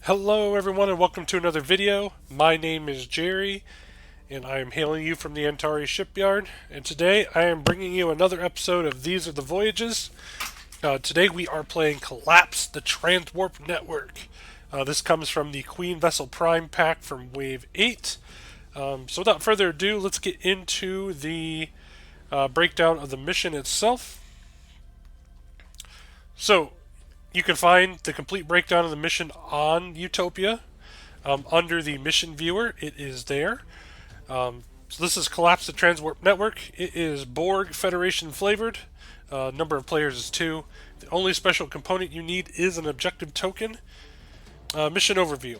Hello everyone and welcome to another video. My name is Jerry and I am hailing you from the Antari shipyard, and today I am bringing you another episode of These Are The Voyages. Today we are playing Collapse The Transwarp Network. This comes from the Queen Vessel Prime pack from Wave 8. So without further ado, let's get into the breakdown of the mission itself. So, you can find the complete breakdown of the mission on Utopia. Under the mission viewer, it is there. So this is Collapse the Transwarp Network. It is Borg Federation flavored. Number of players is 2. The only special component you need is an objective token. Mission overview.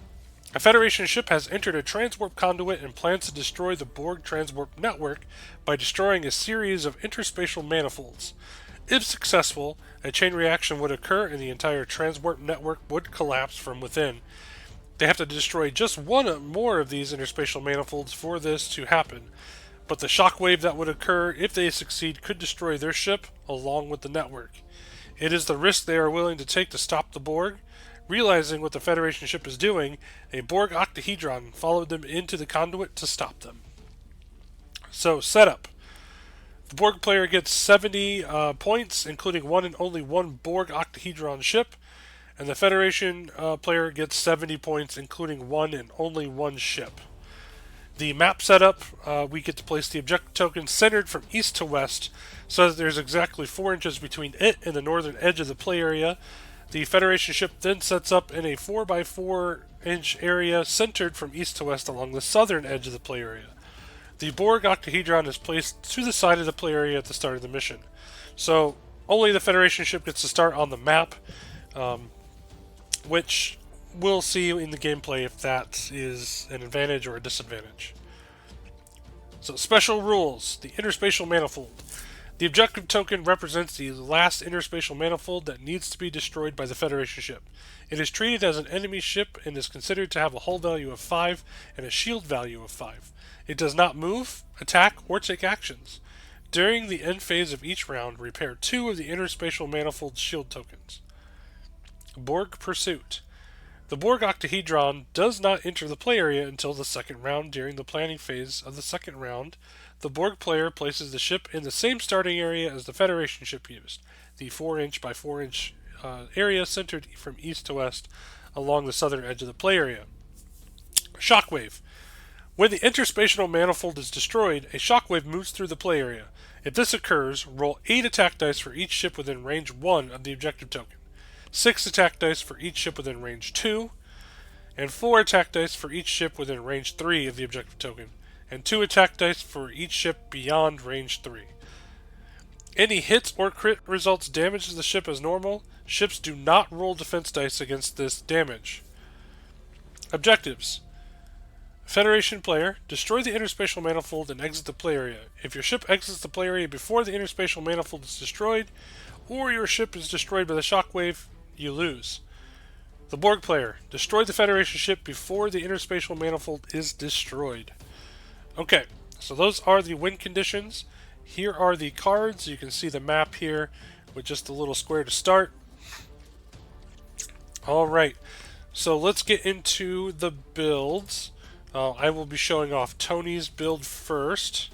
A Federation ship has entered a transwarp conduit and plans to destroy the Borg Transwarp Network by destroying a series of interspatial manifolds. If successful, a chain reaction would occur and the entire transwarp network would collapse from within. They have to destroy just one or more of these interspatial manifolds for this to happen, but the shockwave that would occur if they succeed could destroy their ship along with the network. It is the risk they are willing to take to stop the Borg. Realizing what the Federation ship is doing, a Borg octahedron followed them into the conduit to stop them. So, setup. The Borg player gets 70 points, including one and only one Borg octahedron ship, and the Federation player gets 70 points, including one and only one ship. The map setup, we get to place the objective token centered from east to west, so that there's exactly 4 inches between it and the northern edge of the play area. The Federation ship then sets up in a 4x4 inch area centered from east to west along the southern edge of the play area. The Borg octahedron is placed to the side of the play area at the start of the mission. So, only the Federation ship gets to start on the map, which we'll see in the gameplay if that is an advantage or a disadvantage. So, special rules. The interspatial manifold. The objective token represents the last interspatial manifold that needs to be destroyed by the Federation ship. It is treated as an enemy ship and is considered to have a hull value of 5 and a shield value of 5. It does not move, attack, or take actions. During the end phase of each round, repair 2 of the interspatial manifold shield tokens. Borg Pursuit. The Borg octahedron does not enter the play area until the second round. During the planning phase of the second round, the Borg player places the ship in the same starting area as the Federation ship used, the 4 inch by 4 inch area centered from east to west along the southern edge of the play area. Shockwave. When the interspatial manifold is destroyed, a shockwave moves through the play area. If this occurs, roll 8 attack dice for each ship within range 1 of the objective token, 6 attack dice for each ship within range 2, and 4 attack dice for each ship within range 3 of the objective token, and 2 attack dice for each ship beyond range 3. Any hits or crit results damages the ship as normal. Ships do not roll defense dice against this damage. Objectives. Federation player, destroy the interspatial manifold and exit the play area. If your ship exits the play area before the interspatial manifold is destroyed, or your ship is destroyed by the shockwave, you lose. The Borg player, destroy the Federation ship before the interspatial manifold is destroyed. Okay, so those are the win conditions. Here are the cards. You can see the map here with just a little square to start. Alright, so let's get into the builds. I will be showing off Tony's build first.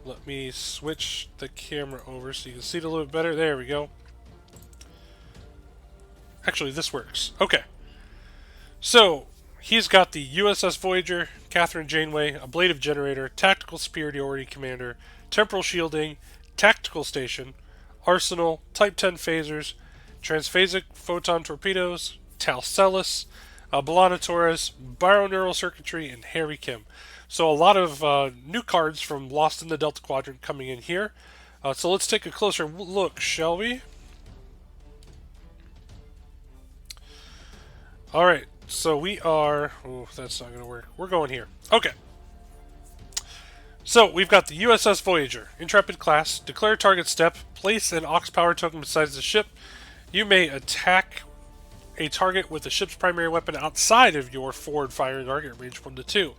Let me switch the camera over so you can see it a little bit better. There we go. Actually, this works. Okay. So, he's got the USS Voyager, Catherine Janeway, ablative generator, tactical superiority commander, temporal shielding, tactical station, arsenal, Type 10 phasers, transphasic photon torpedoes, Talcelis, Balana Torres, Bioneural Circuitry, and Harry Kim. So a lot of new cards from Lost in the Delta Quadrant coming in here. So let's take a closer look, shall we? Alright, so we are... Oh, that's not going to work. We're going here. Okay. So, we've got the USS Voyager, Intrepid class. Declare target step. Place an aux power token beside the ship. You may attack a target with the ship's primary weapon outside of your forward firing arc at range 1 to 2.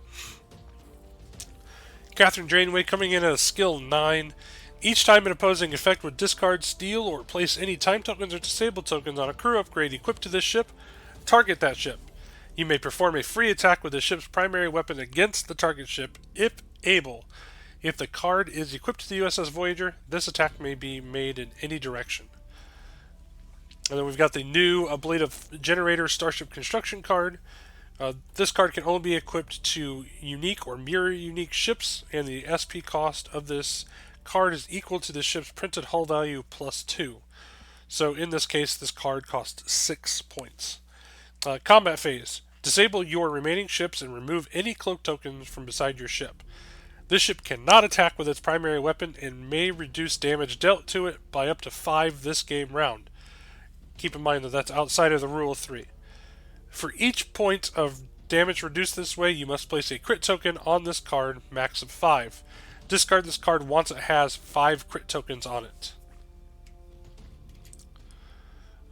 Catherine Janeway coming in at a skill 9. Each time an opposing effect would discard, steal, or place any time tokens or disable tokens on a crew upgrade equipped to this ship, target that ship. You may perform a free attack with the ship's primary weapon against the target ship, if able. If the card is equipped to the USS Voyager, this attack may be made in any direction. And then we've got the new Ablative Generator Starship Construction card. This card can only be equipped to unique or mirror unique ships, and the SP cost of this card is equal to the ship's printed hull value plus 2. So in this case, this card costs 6 points. Combat phase. Disable your remaining ships and remove any cloak tokens from beside your ship. This ship cannot attack with its primary weapon and may reduce damage dealt to it by up to 5 this game round. Keep in mind that that's outside of the rule of 3. For each point of damage reduced this way, you must place a crit token on this card, max of 5. Discard this card once it has 5 crit tokens on it.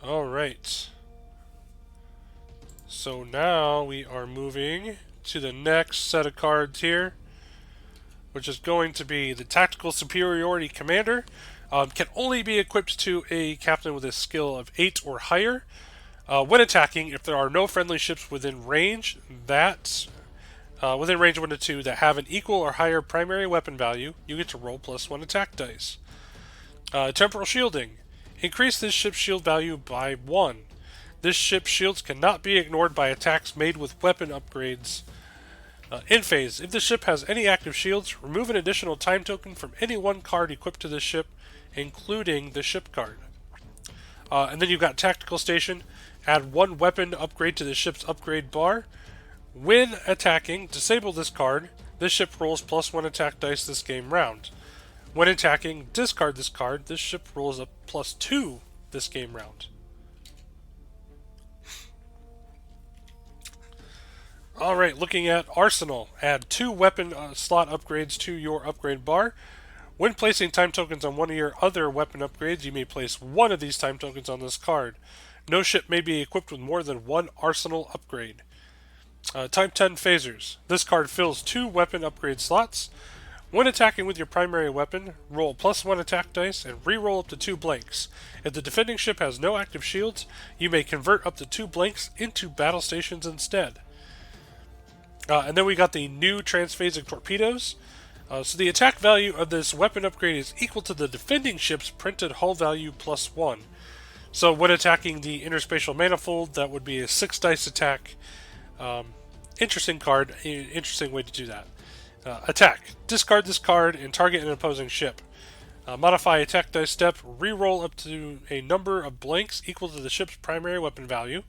Alright. So now we are moving to the next set of cards here, which is going to be the Tactical Superiority Commander. Can only be equipped to a captain with a skill of 8 or higher. When attacking, if there are no friendly ships within range within range 1 to 2 that have an equal or higher primary weapon value, you get to roll +1 attack dice. Temporal Shielding. Increase this ship's shield value by 1. This ship's shields cannot be ignored by attacks made with weapon upgrades. In phase, if the ship has any active shields, remove an additional time token from any one card equipped to this ship, including the ship card. And then you've got Tactical Station. Add 1 weapon upgrade to the ship's upgrade bar. When attacking, disable this card. This ship rolls +1 attack dice this game round. When attacking, discard this card. This ship rolls a +2 this game round. Alright, looking at Arsenal. Add 2 weapon slot upgrades to your upgrade bar. When placing time tokens on one of your other weapon upgrades, you may place 1 of these time tokens on this card. No ship may be equipped with more than 1 Arsenal upgrade. Type 10 Phasers. This card fills 2 weapon upgrade slots. When attacking with your primary weapon, roll +1 attack dice and re-roll up to 2 blanks. If the defending ship has no active shields, you may convert up to 2 blanks into battle stations instead. And then we got the new transphasic torpedoes. So the attack value of this weapon upgrade is equal to the defending ship's printed hull value +1. So when attacking the interspatial manifold, that would be a 6 dice attack. Interesting card, interesting way to do that. Attack. Discard this card and target an opposing ship. Modify attack dice step, re-roll up to a number of blanks equal to the ship's primary weapon value.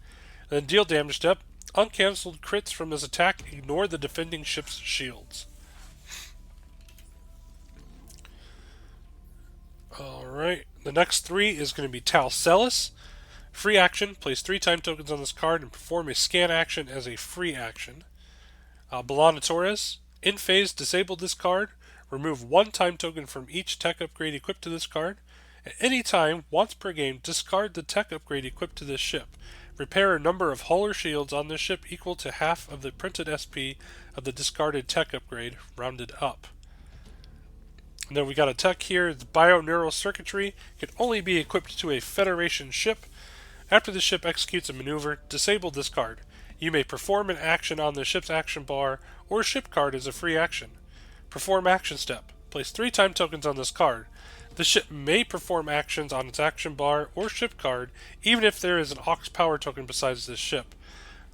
Then deal damage step. Uncancelled crits from this attack ignore the defending ship's shields. Alright, the next 3 is going to be Tal Celis. Free action, place 3 time tokens on this card and perform a scan action as a free action. Belana Torres. In phase, disable this card. Remove 1 time token from each tech upgrade equipped to this card. At any time, once per game, discard the tech upgrade equipped to this ship. Repair a number of hull or shields on this ship equal to half of the printed SP of the discarded tech upgrade, rounded up. And then we got a tech here. The Bioneural Circuitry can only be equipped to a Federation ship. After the ship executes a maneuver, disable this card. You may perform an action on the ship's action bar or ship card as a free action. Perform action step. Place 3 time tokens on this card. The ship may perform actions on its action bar or ship card, even if there is an aux power token besides this ship.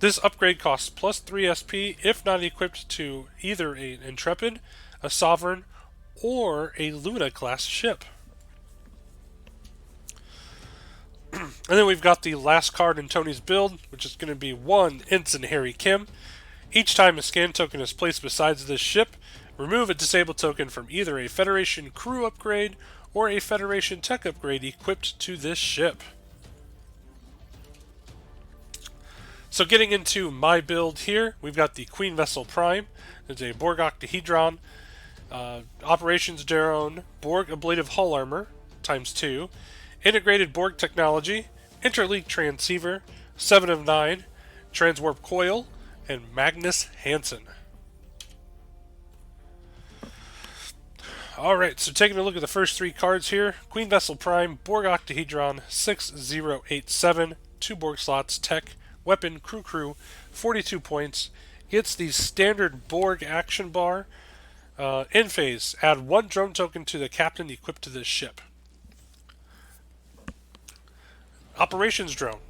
This upgrade costs +3 SP if not equipped to either an Intrepid, a Sovereign, or a Luna-class ship. And then we've got the last card in Tony's build, which is going to be 1 Ensign Harry Kim. Each time a scan token is placed besides this ship, remove a disabled token from either a Federation crew upgrade or a Federation tech upgrade equipped to this ship. So getting into my build here, we've got the Queen Vessel Prime. It's a Borg Octahedron, Operations Drone, Borg Ablative Hull Armor, ×2, Integrated Borg Technology, Interleak Transceiver, 7 of 9, Transwarp Coil, and Magnus Hansen. Alright, so taking a look at the first 3 cards here. Queen Vessel Prime, Borg Octahedron, 6087, 2 Borg slots, Tech, weapon, crew, 42 points. Gets the standard Borg action bar. In phase, add one drone token to the captain equipped to this ship. Operations drone,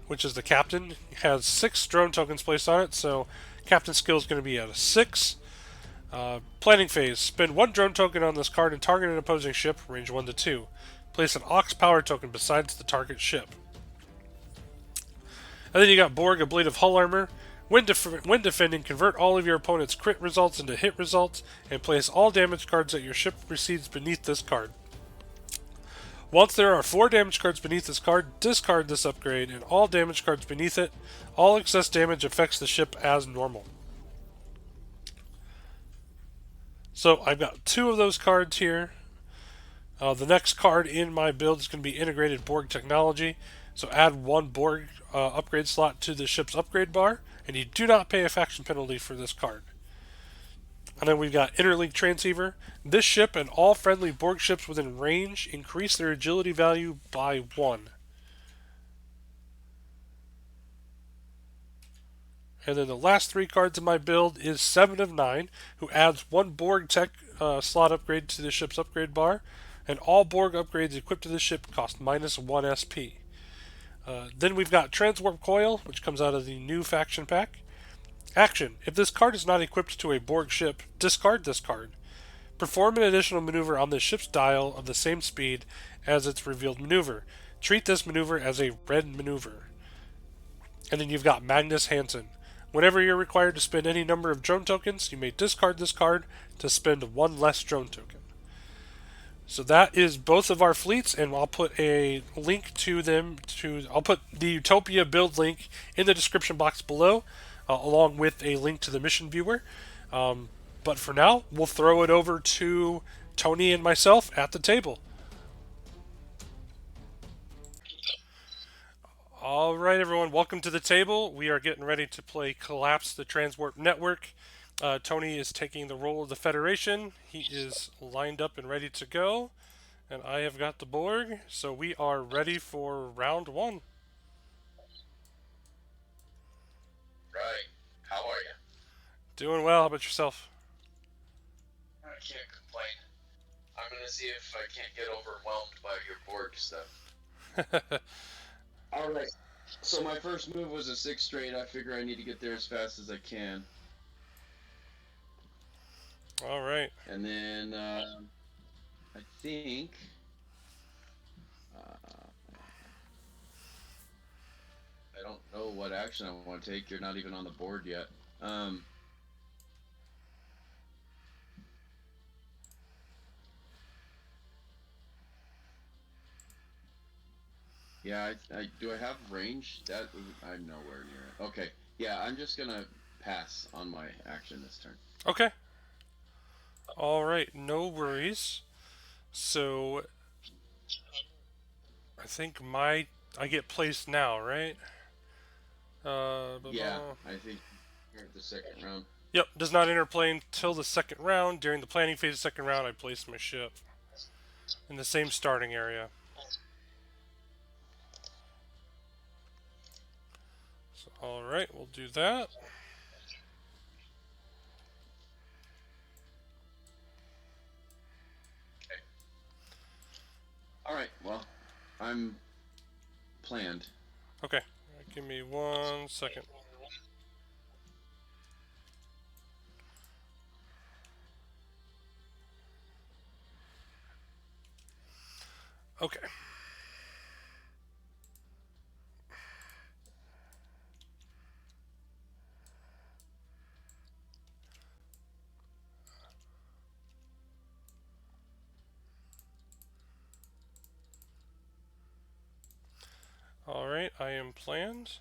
which is the captain, has 6 drone tokens placed on it, so captain skill is going to be at a 6. Planning phase, spend one drone token on this card and target an opposing ship, range 1 to 2. Place an Aux power token besides the target ship. And then you got Borg, Ablative Hull Armor. When defending, convert all of your opponent's crit results into hit results, and place all damage cards that your ship receives beneath this card. Once there are 4 damage cards beneath this card, discard this upgrade, and all damage cards beneath it. All excess damage affects the ship as normal. So I've got 2 of those cards here. The next card in my build is going to be Integrated Borg Technology. So add 1 Borg upgrade slot to the ship's upgrade bar, and you do not pay a faction penalty for this card. And then we've got Interlink Transceiver. This ship and all friendly Borg ships within range increase their agility value by 1. And then the last 3 cards in my build is 7 of 9, who adds 1 Borg tech slot upgrade to the ship's upgrade bar, and all Borg upgrades equipped to the ship cost minus 1 SP. Then we've got Transwarp Coil, which comes out of the new faction pack. Action. If this card is not equipped to a Borg ship, discard this card. Perform an additional maneuver on the ship's dial of the same speed as its revealed maneuver. Treat this maneuver as a red maneuver. And then you've got Magnus Hansen. Whenever you're required to spend any number of drone tokens, you may discard this card to spend 1 less drone token. So that is both of our fleets, and I'll put a link to them. I'll put the Utopia build link in the description box below, along with a link to the mission viewer. But for now, we'll throw it over to Tony and myself at the table. All right, everyone, welcome to the table. We are getting ready to play Collapse the Transwarp Network. Tony is taking the role of the Federation. He is lined up and ready to go. And I have got the Borg, so we are ready for round 1. Right. How are you? Doing well. How about yourself? I can't complain. I'm gonna see if I can't get overwhelmed by your Borg stuff. Alright. So my first move was a 6 straight. I figure I need to get there as fast as I can. All right. And then I think I don't know what action I want to take. You're not even on the board yet. Yeah, do I have range? I'm nowhere near it. Okay, yeah, I'm just gonna pass on my action this turn. Okay. All right, no worries. So I think I get placed now, right? Yeah, I think you're at the second round. Yep, does not interplay until the second round. During the planning phase of the second round, I place my ship in the same starting area. So, all right, we'll do that. Okay. All right. Well, I'm planned. Okay, give me 1 second. Okay. All right, I am planned.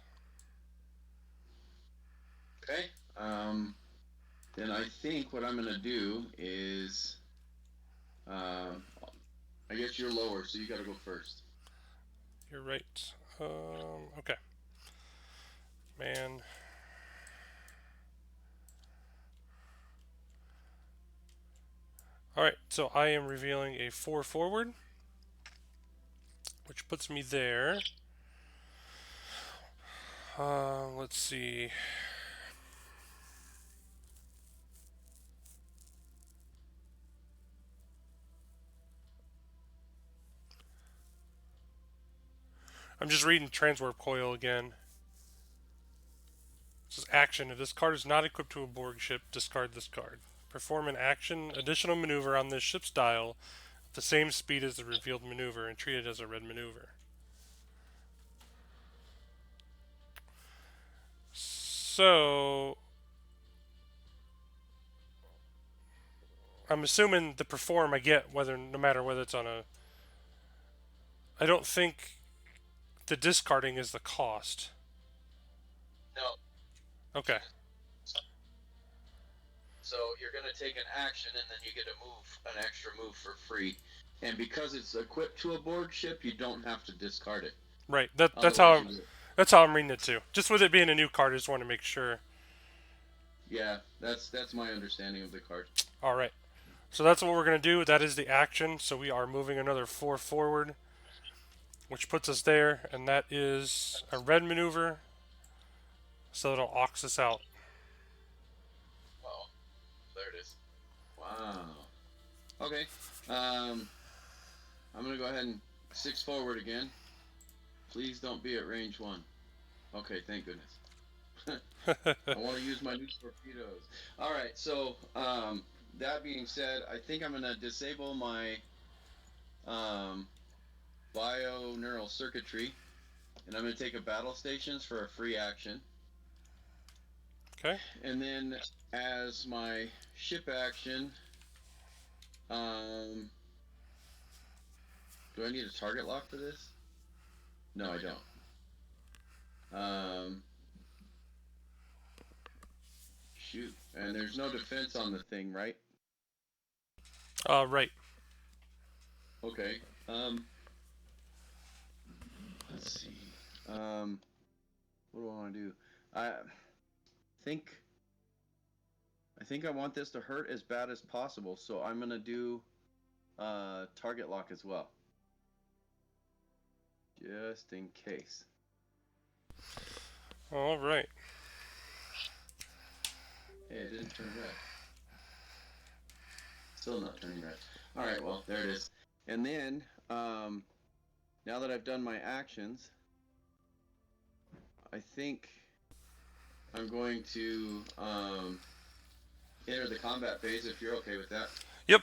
Okay. Then I think what I'm gonna do is, I guess you're lower, so you got to go first. You're right. Okay. Man. Alright, so I am revealing a 4 forward, which puts me there. Let's see. I'm just reading Transwarp Coil again. It says action. If this card is not equipped to a Borg ship, discard this card. Perform an action, additional maneuver on this ship's dial at the same speed as the revealed maneuver and treat it as a red maneuver. So, I'm assuming the perform I get no matter whether it's on a. I don't think the discarding is the cost. No. Okay. So you're going to take an action, and then you get an extra move for free. And because it's equipped to a Borg ship, you don't have to discard it. Right. That's how I'm reading it too. Just with it being a new card, I just want to make sure. Yeah, that's my understanding of the card. All right. So that's what we're going to do. That is the action. So we are moving another 4 forward, which puts us there, and that is a red maneuver. So it'll ox us out. Oh, there it is. Wow. Okay. I'm gonna go ahead and 6 forward again. Please don't be at range 1. Okay, thank goodness. I want to use my new torpedoes. All right, so that being said, I think I'm gonna disable my bio-neural circuitry, and I'm gonna take a battle stations for a free action. Okay. And then as my ship action, do I need a target lock for this? No, I don't. Shoot. And there's no defense on the thing, right? Right. Okay. Let's see. What do I want to do? I think I want this to hurt as bad as possible, so I'm gonna do target lock as well, just in case. All right. Hey, it didn't turn red. Still not turning red. All right, well, there it is. And then, now that I've done my actions, I think I'm going to enter the combat phase if you're okay with that. Yep.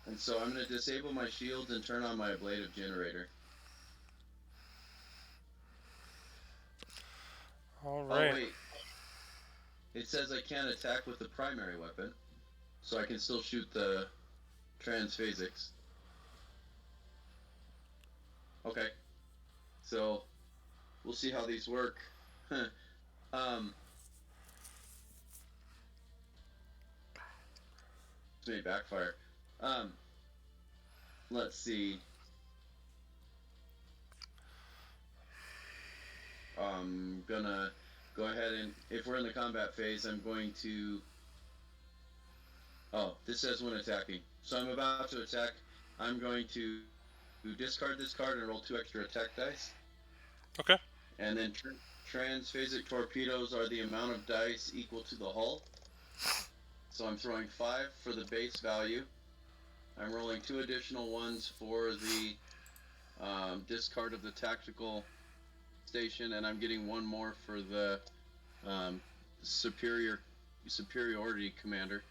And so I'm going to disable my shields and turn on my ablative generator. All right. Oh, wait. It says I can't attack with the primary weapon, so I can still shoot the transphasics. Okay. So, we'll see how these work. This may backfire. Let's see. I'm gonna go ahead and, if we're in the combat phase, I'm going to... Oh, this says when attacking. So I'm about to attack. I'm going to discard this card and roll 2 extra attack dice. Okay. And then transphasic torpedoes are the amount of dice equal to the hull. So I'm throwing 5 for the base value. I'm rolling 2 additional ones for the discard of the tactical station, and I'm getting 1 more for the superiority commander.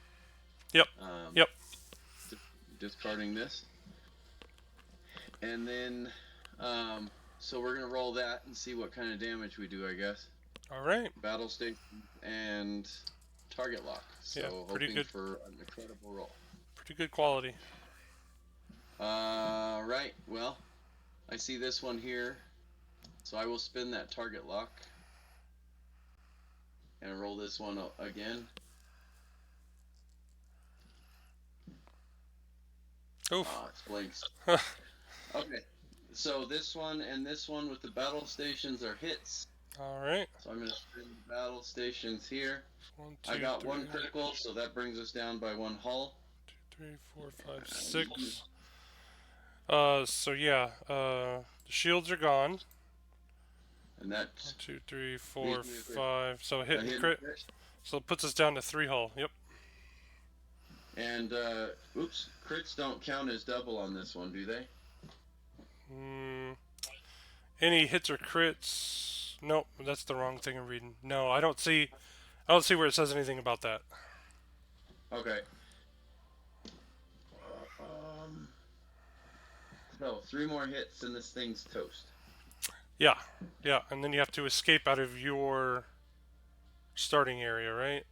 Yep. Yep. Discarding this. And then, so we're going to roll that and see what kind of damage we do, I guess. All right. Battle station and target lock. So yeah, pretty hoping good. For an incredible roll. Pretty good quality. Right. Well, I see this one here. So I will spin that target lock. And roll this one again. Oof. It's blinks. Okay. So this one and this one with the battle stations are hits. All right. So I'm going to spin the battle stations here. 1, 2, I got 3, 1 critical, so that brings us down by 1 hull. 2, 3, 4, 5, 6. So yeah, the shields are gone. And that's 1, 2, 3, 4, Leave me a crit. 5. So hit a and hit crit. crit. So it puts us down to 3 hull. Yep. And oops, crits don't count as double on this one, do they? Any hits or crits? Nope, that's the wrong thing I'm reading. No, I don't see. I don't see where it says anything about that. Okay. Um. So 3 more hits and this thing's toast. Yeah, yeah, and then you have to escape out of your starting area, right?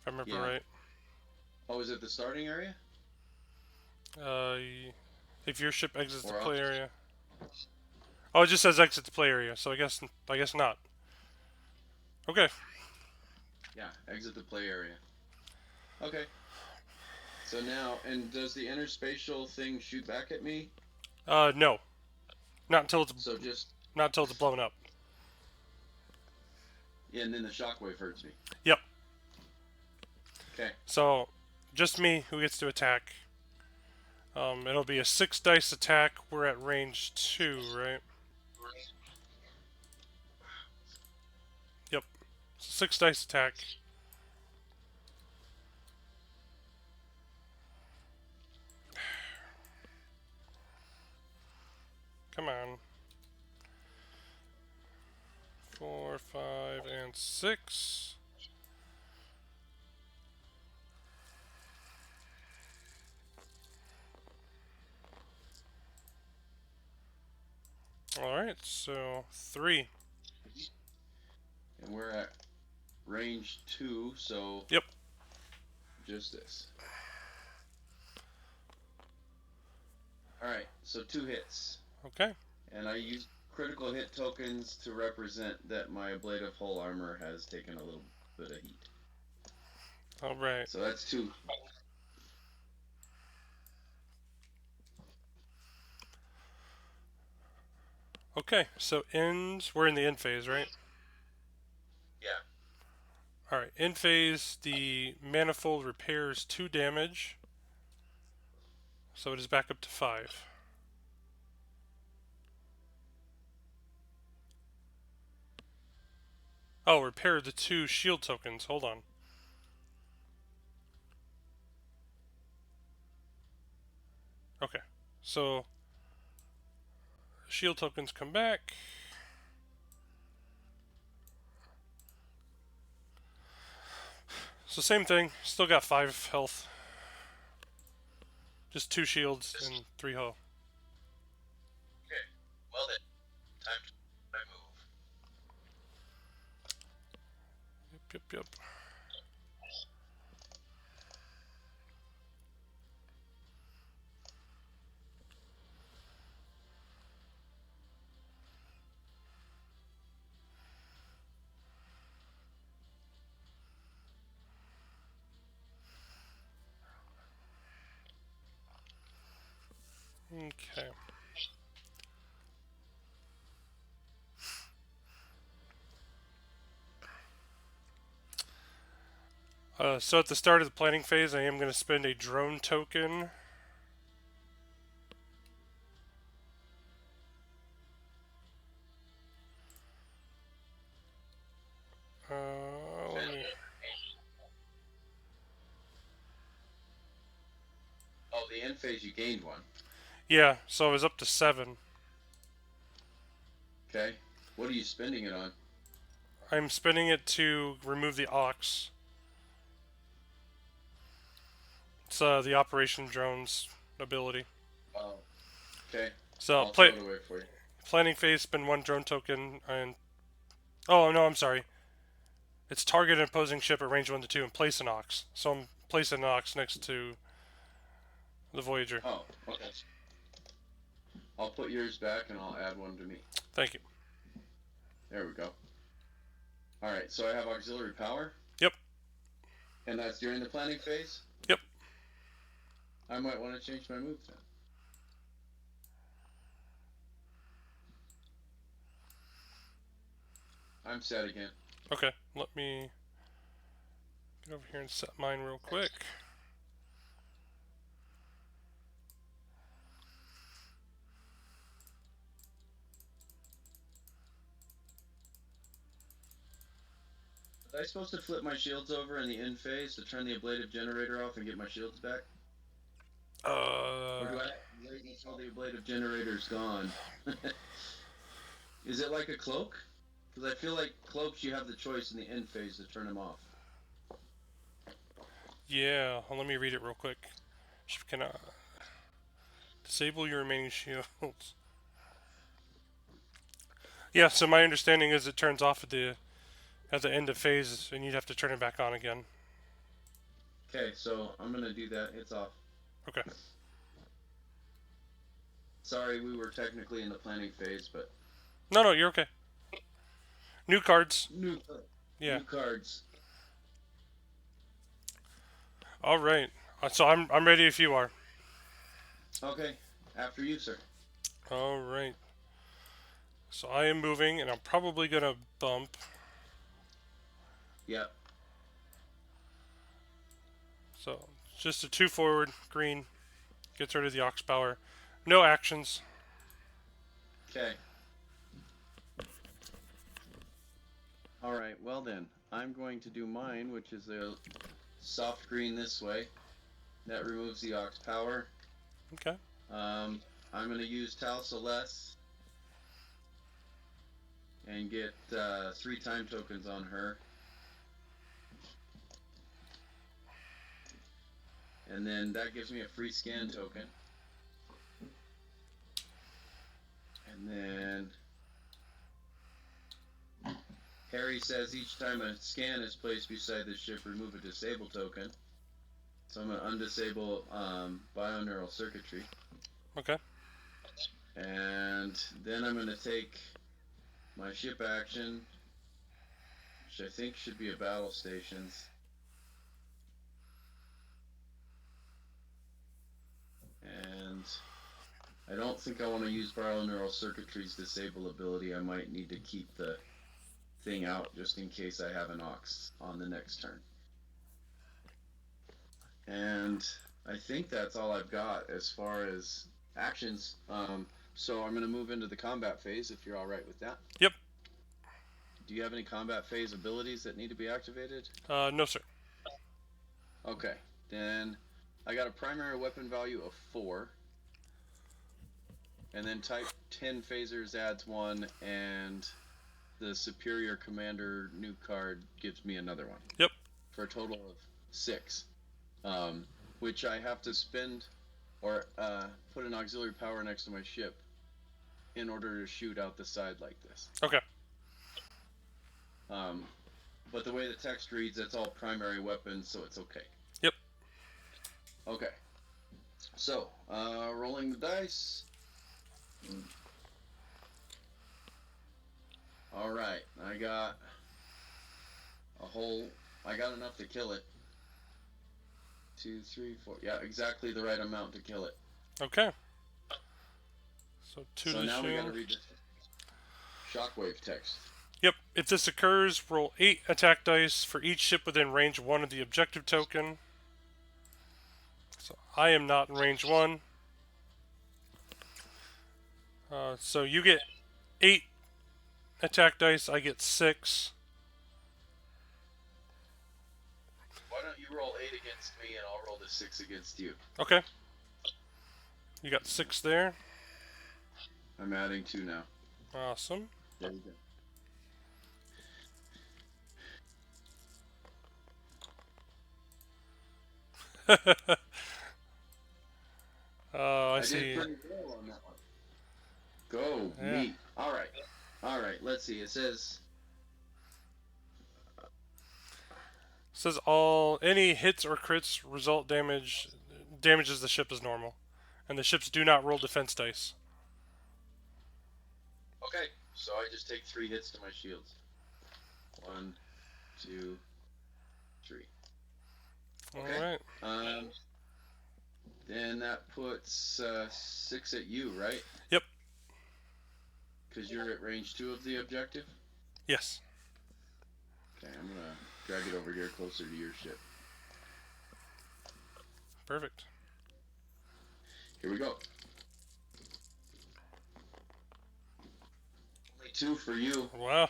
If I remember right. Oh, is it the starting area? Uh, if your ship exits the Or play off? area. Oh, it just says exit the play area, so I guess not. Okay. Yeah, exit the play area. Okay. So now, and does the interspatial thing shoot back at me? No, not until it's So just, blown up. yeah, and then the shockwave hurts me. Yep. Okay. So, just me who gets to attack. It'll be a 6 dice attack. We're at range 2, right? Yep. 6 dice attack. Come on. 4, 5, and 6. Alright, so 3. And we're at range 2, so Yep. just this. Alright, so 2 hits. Okay. And I use critical hit tokens to represent that my ablative hull armor has taken a little bit of heat. Alright. So that's 2. Okay, so end. We're in the end phase, right? Yeah. Alright, end phase, the manifold repairs 2 damage. So it is back up to 5. Oh, repair the 2 shield tokens. Hold on. Okay, so shield tokens come back. So same thing, still got 5 health. Just 2 shields and 3 hull. Okay. Well then, time to my move. Yep. Okay. So at the start of the planning phase, I am going to spend a drone token. Let me... Oh, the end phase you gained 1. Yeah, so I was up to 7. Okay. What are you spending it on? I'm spending it to remove the Ox. It's the Operation Drones ability. Oh. Okay. So I'll throw it away for you. planning phase, spend 1 drone token, and... Oh, no, I'm sorry. It's target an opposing ship at range 1 to 2 and place an Ox. So I'm placing an Ox next to the Voyager. Oh, okay. I'll put yours back and I'll add 1 to me. Thank you. There we go. Alright, so I have auxiliary power? Yep. And that's during the planning phase? Yep. I might want to change my move then. I'm set again. Okay, let me get over here and set mine real quick. I supposed to flip my shields over in the end phase to turn the ablative generator off and get my shields back? Or do I wait until the ablative generator's gone? Is it like a cloak? Because I feel like cloaks, you have the choice in the end phase to turn them off. Yeah, well, let me read it real quick. Ship cannot disable your remaining shields. Yeah, so my understanding is it turns off at the end of phase, and you'd have to turn it back on again. Okay, so I'm gonna do that. It's off. Okay. Sorry, we were technically in the planning phase, but No, you're okay. New cards. new Yeah. cards. All right. So I'm ready if you are. Okay, after you, sir. All right. So I am moving, and I'm probably gonna bump. Yep. So just a 2 forward, green. Gets rid of the Ox Power. No actions. Okay. All right. Well then, I'm going to do mine, which is a soft green this way. That removes the Ox Power. Okay. I'm going to use Tal Celeste and get 3 time tokens on her. And then that gives me a free scan token. And then Harry says each time a scan is placed beside the ship, remove a disable token. So I'm going to undisable bioneural circuitry. Okay. And then I'm going to take my ship action, which I think should be a battle stations. And I don't think I want to use bioneural circuitry's disable ability. I might need to keep the thing out just in case I have an Ox on the next turn. And I think that's all I've got as far as actions. So I'm going to move into the combat phase if you're all right with that. Yep. Do you have any combat phase abilities that need to be activated? No, sir. Okay. Then I got a primary weapon value of 4. And then type 10 phasers adds 1, and the superior commander new card gives me another one. Yep. For a total of 6. Which I have to spend or put an auxiliary power next to my ship in order to shoot out the side like this. Okay. But the way the text reads, it's all primary weapons, so it's okay. Yep. Okay. So, rolling the dice. Alright, I got enough to kill it. 2, 3, 4. Yeah, exactly the right amount to kill it. Okay. So 2 so to now shield. we gotta read the shockwave text. Yep. If this occurs, roll 8 attack dice for each ship within range 1 of the objective token. So I am not in range 1. So you get 8 attack dice, I get 6. Why don't you roll 8 against me and I'll roll the 6 against you? Okay. You got 6 there. I'm adding 2 now. Awesome. There you go. I see. Did pretty well on that one. Go, Yeah. me. All right. Let's see. It says any hits or crits result damages the ship as normal, and the ships do not roll defense dice. okay. So I just take 3 hits to my shields. 1, 2, 3. Okay. All right. Then that puts 6 at you, right? Yep. Because you're at range 2 of the objective? Yes. Okay, I'm going to drag it over here closer to your ship. Perfect. Here we go. Only 2 for you. Wow.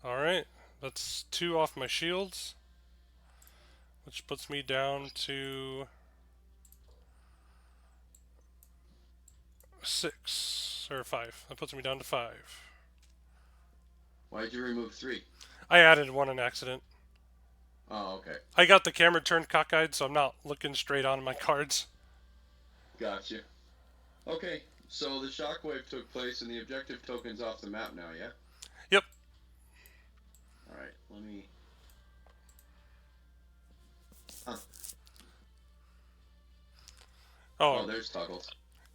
All right. That's 2 off my shields, which puts me down to 6 or 5. That puts me down to 5. Why'd you remove 3? I added 1 in accident. Oh, okay. I got the camera turned cockeyed, so I'm not looking straight on my cards. Gotcha. Okay, so the shockwave took place and the objective token's off the map now, yeah? Yep. Alright, let me... Huh. Oh, there's Tuggles.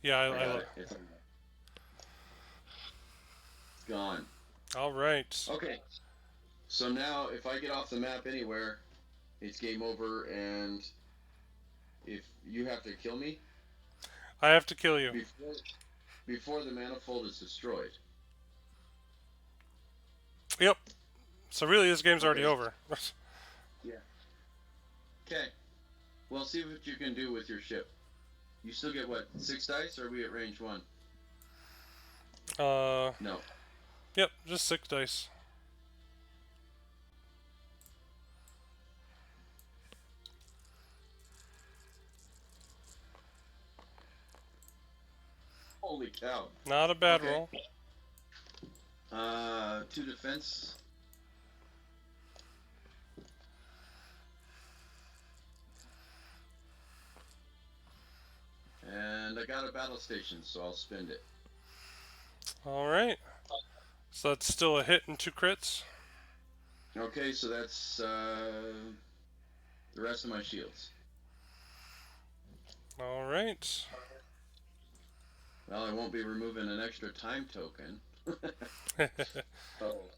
Yeah, I got it. It's gone. Alright. Okay, so now if I get off the map anywhere, it's game over, and if you have to kill me... I have to kill you. Before the manifold is destroyed. Yep. So really, this game's already over. Yeah. Okay. Well, see what you can do with your ship. You still get, what, 6 dice, or are we at range 1? No. Yep, just 6 dice. Holy cow. Not a bad Okay. roll. 2 defense. And I got a battle station, so I'll spend it. Alright. So that's still a hit and 2 crits. Okay, so that's the rest of my shields. Alright. Well, I won't be removing an extra time token. Oh,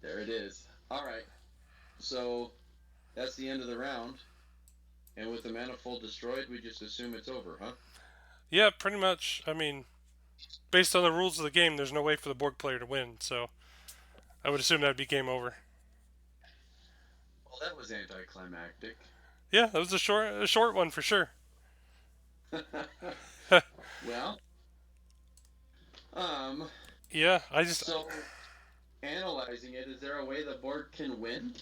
there it is. Alright, so that's the end of the round. And with the manifold destroyed, we just assume it's over, huh? Yeah, pretty much. I mean, based on the rules of the game, there's no way for the Borg player to win, so I would assume that'd be game over. Well, that was anticlimactic. Yeah, that was a short one for sure. Well, yeah, so analyzing it, is there a way the board can win?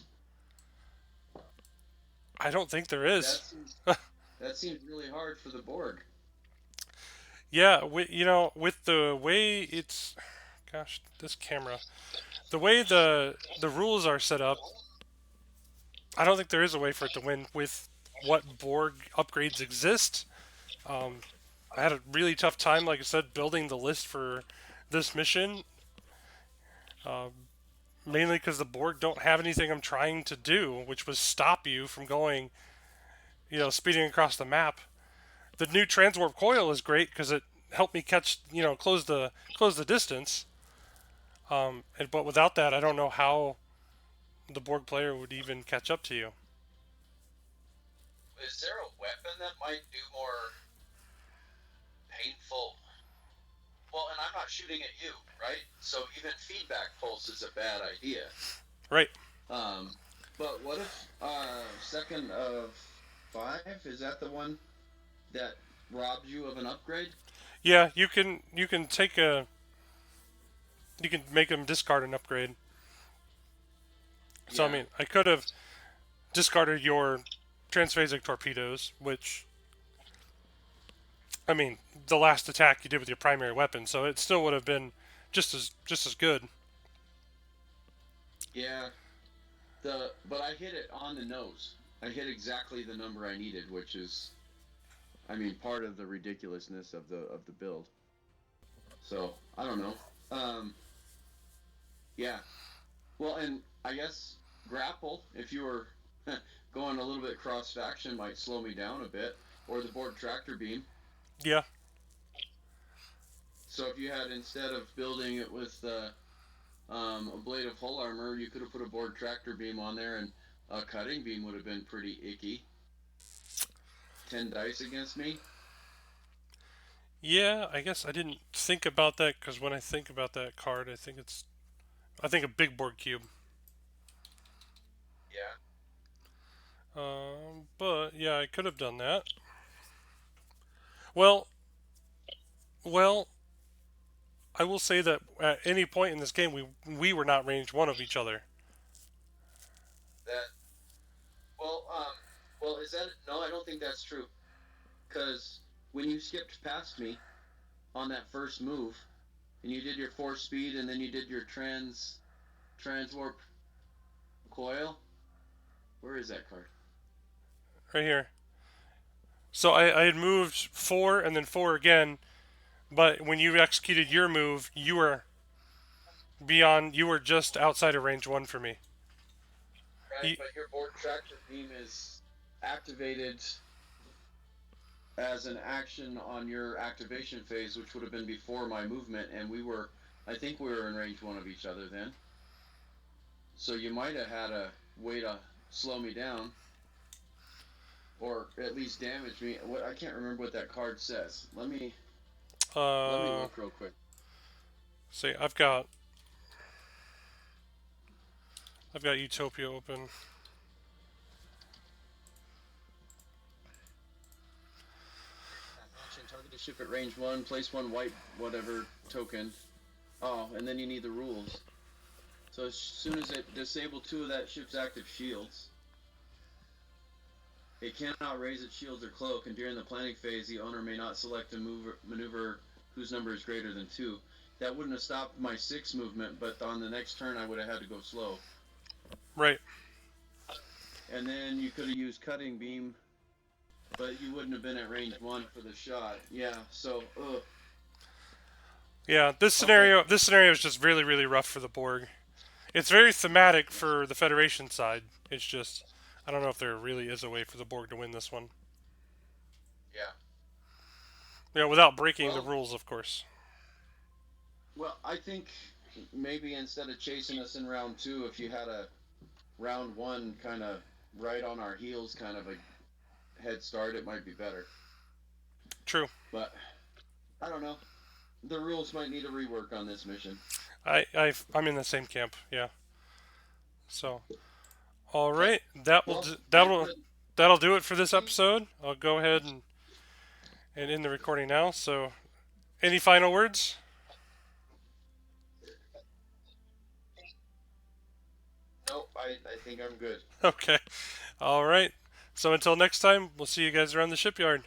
I don't think there is. That seems really hard for the Borg. Yeah, with the way it's, gosh, this camera, the way the rules are set up, I don't think there is a way for it to win with what Borg upgrades exist. I had a really tough time, like I said, building the list for this mission. Mainly because the Borg don't have anything I'm trying to do, which was stop you from going, speeding across the map. The new transwarp coil is great because it helped me catch, close the distance. But without that, I don't know how the Borg player would even catch up to you. Is there a weapon that might do more painful? Well, and I'm not shooting at you, right? So even feedback pulse is a bad idea. Right. But what if second of 5, is that the one that robs you of an upgrade? Yeah, you can take you can make them discard an upgrade. So I mean, I could have discarded your transphasic torpedoes, which, I mean, the last attack you did with your primary weapon, so it still would have been just as good. Yeah. But I hit it on the nose. I hit exactly the number I needed, which is, I mean, part of the ridiculousness of the build. So I don't know. Yeah. Well, and I guess grapple, if you were going a little bit cross faction, might slow me down a bit, or the Borg tractor beam. Yeah. So if you had, instead of building it with a blade of hull armor, you could have put a Borg tractor beam on there, and a cutting beam would have been pretty icky. 10 dice against me. Yeah, I guess I didn't think about that because when I think about that card, I think a big Borg cube. Yeah. But yeah, I could have done that. Well, I will say that at any point in this game, we were not range 1 of each other. That well, well, is that no? I don't think that's true. Because when you skipped past me on that first move, and you did your 4 speed, and then you did your transwarp coil. Where is that card? Right here. So I had moved 4 and then 4 again, but when you executed your move, you were beyond. You were just outside of range 1 for me. Right, You, but your board tractor beam is activated as an action on your activation phase, which would have been before my movement, and I think we were in range 1 of each other then. So you might have had a way to slow me down, or at least damage me. What I can't remember what that card says. Let me uh, look real quick. see, I've got Utopia open. Action: target a ship at range 1. Place 1 white whatever token. Oh, and then you need the rules. So as soon as it disable 2 of that ship's active shields, it cannot raise its shields or cloak, and during the planning phase, the owner may not select a maneuver whose number is greater than 2. That wouldn't have stopped my 6 movement, but on the next turn, I would have had to go slow. Right. And then you could have used cutting beam, but you wouldn't have been at range 1 for the shot. Yeah. So, Yeah, okay. this scenario is just really really rough for the Borg. It's very thematic for the Federation side. It's just I don't know if there really is a way for the Borg to win this one. Yeah. You know, without breaking the Well, rules, of course. I think maybe instead of chasing us in round 2, if you had a round 1 kind of right on our heels, kind of a head start, it might be better. True. But I don't know. The rules might need a rework on this mission. I'm in the same camp. Yeah. So, all Okay. right, Well, that'll that'll do it for this episode. I'll go ahead and end the recording now. So, any final words? nope. I think I'm good. Okay. All right. So until next time, we'll see you guys around the shipyard.